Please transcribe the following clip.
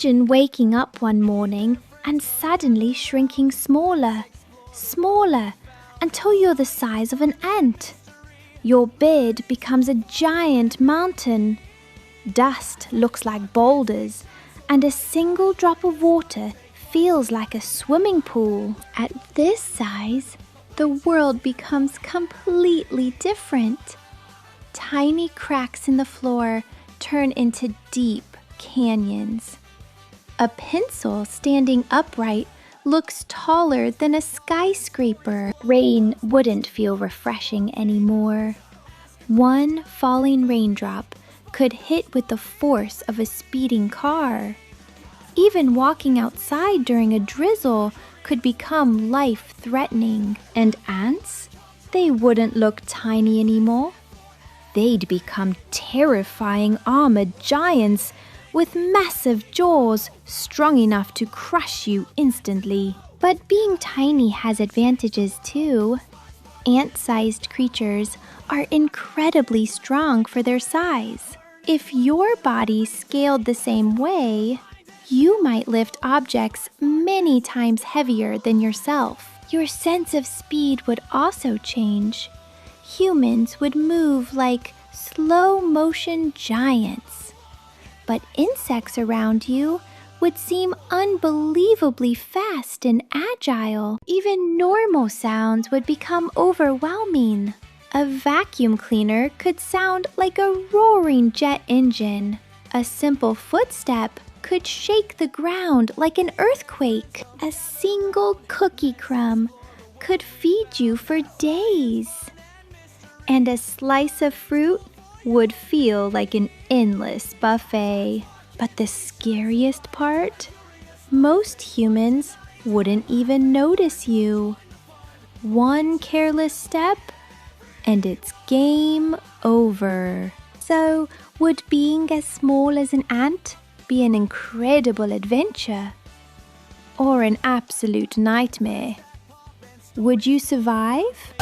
Imagine waking up one morning and suddenly shrinking smaller, smaller, until you're the size of an ant. Your bed becomes a giant mountain. Dust looks like boulders, and a single drop of water feels like a swimming pool. At this size, the world becomes completely different. Tiny cracks in the floor turn into deep canyons. A pencil standing upright looks taller than a skyscraper. Rain wouldn't feel refreshing anymore. One falling raindrop could hit with the force of a speeding car. Even walking outside during a drizzle could become life-threatening. And ants? They wouldn't look tiny anymore. They'd become terrifying armored giants with massive jaws strong enough to crush you instantly. But being tiny has advantages too. Ant-sized creatures are incredibly strong for their size. If your body scaled the same way, you might lift objects many times heavier than yourself. Your sense of speed would also change. Humans would move like slow-motion giants. But insects around you would seem unbelievably fast and agile. Even normal sounds would become overwhelming. A vacuum cleaner could sound like a roaring jet engine. A simple footstep could shake the ground like an earthquake. A single cookie crumb could feed you for days. And a slice of fruit would feel like an endless buffet. But the scariest part? Most humans wouldn't even notice you. One careless step, and it's game over. So, would being as small as an ant be an incredible adventure? Or an absolute nightmare? Would you survive?